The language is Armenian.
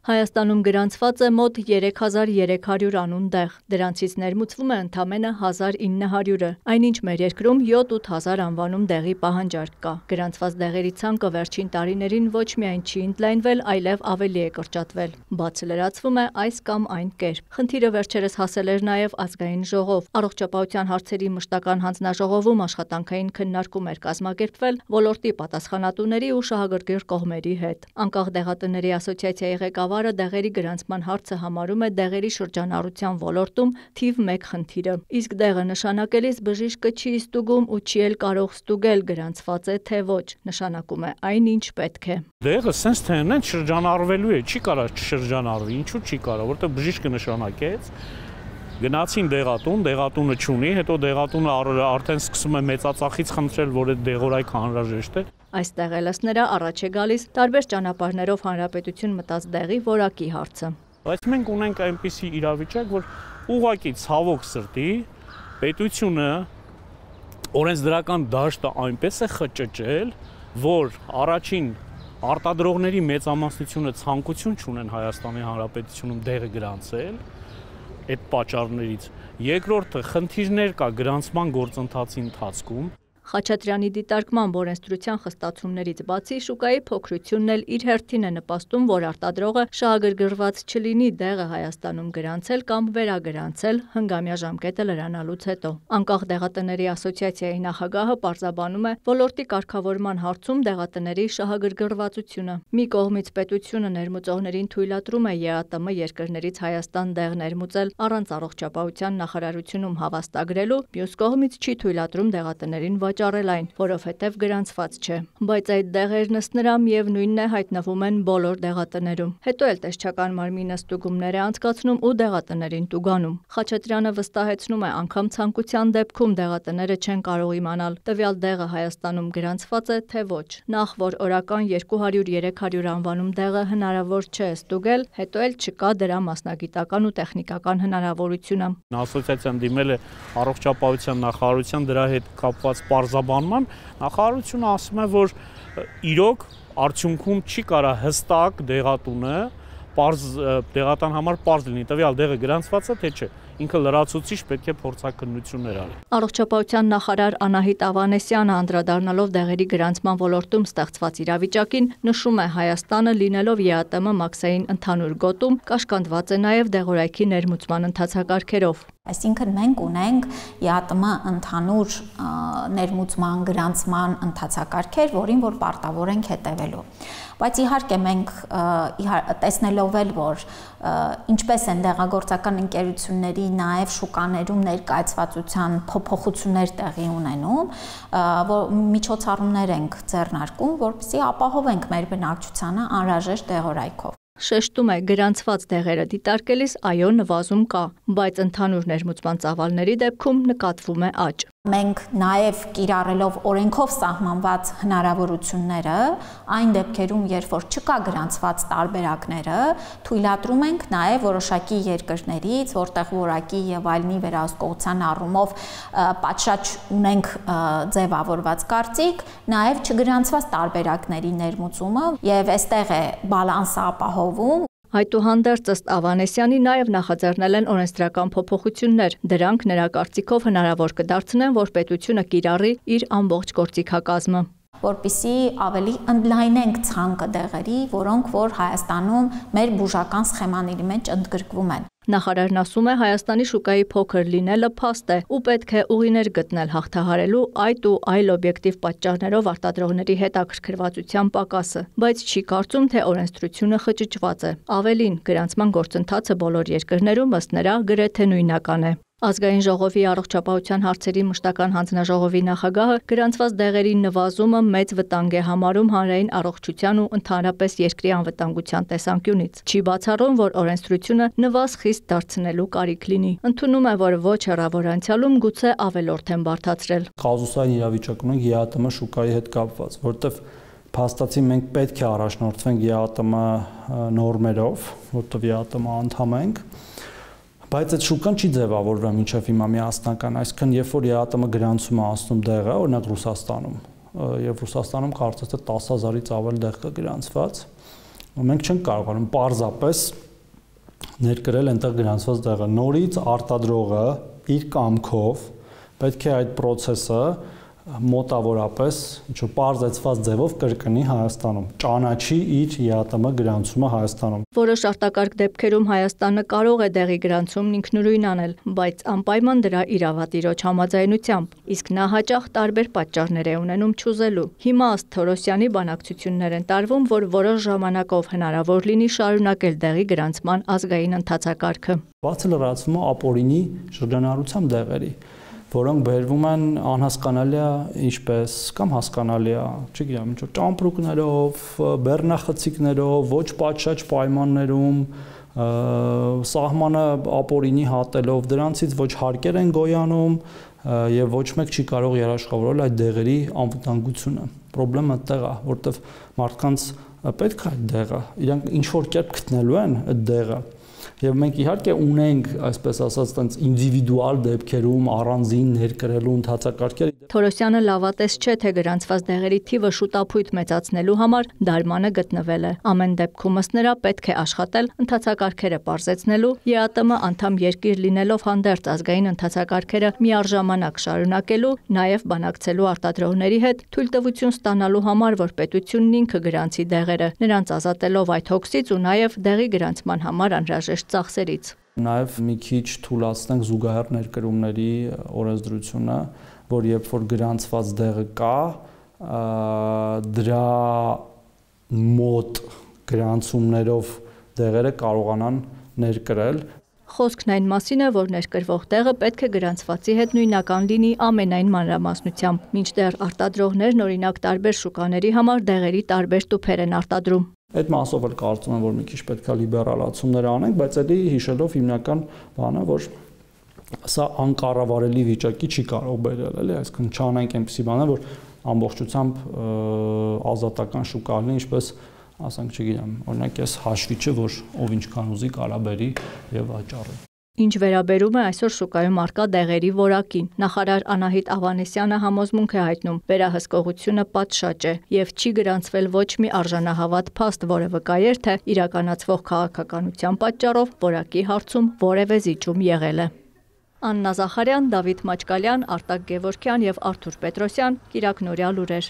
Հայաստանում գրանցված է մոտ 3300 անուն դեղ, դրանցից ներմուծվում է ընդամենը 1900-ը, այնինչ մեր երկրում 7-8 հազար անվանում դեղի պահանջարկ կա։ Գրանցված դեղերի ցանկը վերջին տարիներին ոչ միայն չի ընդլայնվել, այլև ավելի է կրճատվել։ Բացը լրացվում է այս կամ այն կերպ։ Խնդիրը վերջերս հասել էր նաև ազգային ժողով։ Առողջապահության հարցերի մշտական հանձնաժողովում աշխատանքային քննարկում էր կազմակերպվել ոլորտի պատասխանատուների ու շահագրգիռ կողմերի հետ։ Անկախ դեղատների ասոցիացիայի ղեկավարը դեղերի գրանցման հարցը համարում է դեղերի շրջանառության ոլորտում թիվ 1 խնդիրը։ Իսկ դեղը նշանակելիս բժիշկը չի ստուգում ու չի էլ կարող ստուգել գրանցված է թե ոչ, նշանակում է այն, ինչ պետք է։ Դեղը sense թե այն շրջանառվելու է, չի կարող չշրջանառվի, ինչու չի կարող, որտեղ բժիշկը նշանակեց, գնացին դեղատուն, դեղատունը չունի, հետո դեղատունը արդեն սկսում է մեծածախից խնդրել, որ այդ դեղորայքը անհրաժեշտ է։ Այստեղ էլս նրա առաջ է գալիս տարբեր ճանապարհներով հանրապետություն մտած դեղի որակի հարցը։ Բայց մենք ունենք այնպիսի իրավիճակ, որ ուղղակի ցավոք սրտի պետությունը օրենսդրական դաշտը այնպես է խճճել, որ առաջին արտադրողների մեծամասնությունը ցանկություն չունեն Հայաստանի Հանրապետությունում դեղը գրանցել այդ պատճառներից։ Երկրորդը խնդիրներ կա գրանցման գործընթացի ընթացքում։ Խաչատրյանի դիտարկմամբ օրենսդրության խստացումներից բացի շուկայի փոքրությունն էլ իր հերթին է նպաստում, որ արտադրողը շահագրգռված չլինի դեղը Հայաստանում գրանցել կամ վերագրանցել հնգամյա ժամկետը լրանալուց հետո։ Անկախ դեղատների ասոցիացիայի նախագահը պարզաբանում է ոլորտի կարգավորման հարցում դեղատների շահագրգռվածությունը։ Մի կողմից պետությունը ներմուծողներին թույլատրում է ԵԱՏՄ երկրներից Հայաստան դեղ ներմուծել առանց առողջապահության նախարարությունում հավաստագրելու, մյուս կողմից չի թույլատրում դեղատներին վաճառել այն, որովհետև գրանցված չէ։ Բայց այդ դեղերն ըստ նրա միևնույնն է հայտնվում են բոլոր դեղատներում։ Հետո էլ տեսչական մարմինը ստուգումներ է անցկացնում ու դեղատներին տուգանում։ Խաչատրյանը վստահեցնում է, անգամ ցանկության դեպքում դեղատները չեն կարող իմանալ տվյալ դեղը Հայաստանում գրանցված է թե ոչ։ Նախ որ օրական 200-300 անվանում դեղը հնարավոր չէ ստուգել, հետո էլ չկա դրա մասնագիտական ու տեխնիկական հնարավորությունը։ Ասոցիացիան դիմել է առողջապահության նախարարության դրա հետ կապված պարզաբանման, նախարարությունը ասում է, որ իրոք արդյունքում չի կարա հստակ դեղատունը դեղատան համար պարզ լինի, տվյալ դեղը գրանցված է թե չէ, ինքը լրացուցիչ պետք է փորձաքննություններ արի։ Առողջապահության նախարար Անահիտ Ավանեսյանը անդրադառնալով դեղերի գրանցման ոլորտում ստեղծված իրավիճակին նշում է Հայաստանը լինելով ԵԱՏՄ մաքսային ընդհանուր գոտում կաշկանդված է նաև դեղորայքի ներմուծման ընթացակարգերով։ Այսինքն մենք ունենք ԵԱՏՄ ընդհանուր ներմուծման գրանցման ընթացակարգեր, որին որ պարտավոր ենք հետևելու։ Բայց իհարկե մենք տեսնելով էլ, որ ինչպես են դեղագործական ընկերությունների նաև շուկաներում ներկայացվածության փոփոխություններ տեղի ունենում, որ միջոցառումներ ենք ձեռնարկում, որպեսզի ապահովենք մեր բնակչությանը անհրաժեշտ դեղորայքով։ Շեշտում է գրանցված դեղերը դիտարկելիս այո նվազում կա, բայց ընդհանուր ներմուծման ծավալների դեպքում նկատվում է աճ։ Մենք նաև կիրառելով օրենքով սահմանված հնարավորությունները, այն դեպքերում, երբ որ չկա գրանցված տարբերակները, թույլատրում ենք նաև որոշակի երկրներից, որտեղ որակի եւ այլնի վերահսկողության առումով պատշաճ ունենք ձևավորված կարծիք, նաև չգրանցված տարբերակների ներմուծումը եւ այստեղ է բալանսը ապահովում։ Այդուհանդերձ ըստ Ավանեսյանի նաև նախաձեռնել են օրենսդրական փոփոխություններ։ Դրանք նրա կարծիքով հնարավոր կդարձնեն, որ պետությունը կիրառի իր ամբողջ գործիքակազմը, որպեսզի ավելի ընդլայնենք ցանկը դեղերի, որոնք որ Հայաստանում մեր բուժական սխեմաների մեջ ընդգրկվում են։ Նախարարն ասում է Հայաստանի շուկայի փոքր լինելը փաստ է ու պետք է ուղիներ գտնել հաղթահարելու այդ ու այլ օբյեկտիվ պատճառներով արտադրողների հետաքրքրվածության պակասը, բայց չի կարծում, թե օրենսդրությունը խճճված է։ Ավելին, գրանցման գործընթացը բոլոր երկրներում ըստ նրա գրեթե նույնական է։ Ազգային ժողովի առողջապահության հարցերի մշտական հանձնաժողովի նախագահը գրանցված դեղերի նվազումը մեծ վտանգ է համարում հանրային առողջության ու ընդհանրապես երկրի անվտանգության տեսանկյունից։ Չի բացառում, որ օրենսդրությունը նվազ խիստ դարձնելու կարիք լինի։ Ընդունում է, որ ոչ հեռավոր անցյալում գուցե ավելորդ են բարդացրել։ Կազուսային իրավիճակ ունենք ԵԱՏՄ շուկայի հետ կապված, որտեղ փաստացի մենք պետք է առաջնորդվենք ԵԱՏՄ նորմերով, որտեղ ԵԱՏՄ անդամ ենք։ Բայց այդ շուկան չի ձևավորվել մինչև հիմա միասնական, այսինքն երբ որ ԵԱՏՄ գրանցում է անցնում դեղը, օրինակ Ռուսաստանում, եւ Ռուսաստանում կարծես թե 10,000-ից ավել դեղ կա գրանցված, Մենք չենք կարողանում պարզապես ներկրել այնտեղ գրանցված տեղը։ Նորից արտադրողը իր կամքով պետք է այդ process-ը մոտավորապես ինչ-որ պարզեցված ձևով կրկնի Հայաստանում, ճանաչի իր ԵԱՏՄ գրանցումը Հայաստանում։ Որոշ արտակարգ դեպքերում Հայաստանը կարող է դեղի գրանցումն ինքնուրույն անել, բայց անպայման դրա իրավատիրոջ համաձայնությամբ, իսկ նա հաճախ տարբեր պատճառներ է ունենում չուզելու։ Հիմա ըստ Թորոսյանի բանակցություններ են տարվում, որ որոշ ժամանակով հնարավոր լինի շարունակել դեղի գրանցման ազգային ընթացակարգը։ Բացը լրացվում է ապօրինի շրջանառությամբ դեղերի, որոնք բերվում են անհասկանալի ինչպես կամ հասկանալի, չգիտեմ, ինչ-որ ճամպրուկներով, բեռնախցիկներով, ոչ պատշաճ պայմաններում, սահմանը ապօրինի հատելով, դրանցից ոչ հարկեր են գոյանում եւ ոչ մեկ չի կարող երաշխավորել այդ դեղերի անվտանգությունը։ Պրոբլեմը այդտեղ է, որտեղ մարդկանց պետք է այդ դեղը, իրանք ինչ որ կերպ գտնելու են այդ դեղը։ Եվ մենք իհարկե ունենք, այսպես ասած, տենց ինդիվիդուալ դեպքերում առանձին ներկրելու ընթացակարգեր։ Թորոսյանը լավատես չէ, թե գրանցված դեղերի թիվը շուտապույտ մեծացնելու համար դարմանը գտնվել է։ Ամեն դեպքում ըստ նրա պետք է աշխատել ընթացակարգերը պարզեցնելու, ԵԱՏՄ անդամ երկիր լինելով հանդերձ ազգային ընթացակարգերը միառժամանակ շարունակելու, նաև բանակցելու արտադրողների հետ թույլտվություն ստանալու համար, որ պետությունն ինքը գրանցի դեղերը, նրանց ազատելով այդ հոգսից ու նաև դեղի գրանցման համար անհրաժեշտ ծախսերից։ Նաև մի քիչ թույլատնենք զուգահեռ ներկրումների օրենսդրությունը, որ երբ որ գրանցված դեղը կա, դրա մոտ գրանցումներով դեղերը կարողանան ներկրել։ Խոսքն այն մասին է, որ ներկրվող տեղը պետք է գրանցվածի հետ նույնական լինի ամենայն մանրամասնությամբ, մինչդեռ արտադրողներն օրինակ տարբեր շուկաների համար դեղերի տարբեր տուփեր են արտադրում։ Այդ մասով էլ կարծում եմ, որ մի քիչ պետք է լիբերալացումներ անենք, բայց էլի հիշելով հիմնական բանը, որ սա անկառավարելի վիճակի չի կարող բերել, էլի, այսինքն չանենք այնպիսի բաներ, որ ամբողջությամբ ազատական շուկա լինի, ինչպես ասենք, չգիտեմ, օրինակ այս հաշվիչը, որ ով ինչքան ուզի կարա բերի եւ վաճառի։ Ինչ վերաբերում է այսօր շուկայում առկա դեղերի որակին, նախարար Անահիտ Ավանեսյանը համոզմունք է հայտնում, վերահսկողությունը պատշաճ է եւ չի գրանցվել ոչ մի արժանահավատ փաստ, որը վկայեր, թե իրականացվող քաղաքականության պատճառով որակի հարցում որևէ զիջում եղել է։ Աննա Զախարյան, Դավիթ Մաչկալյան, Արտակ Գևորգյան եւ Արթուր Պետրոսյան, Կիրակնորյա լուրեր։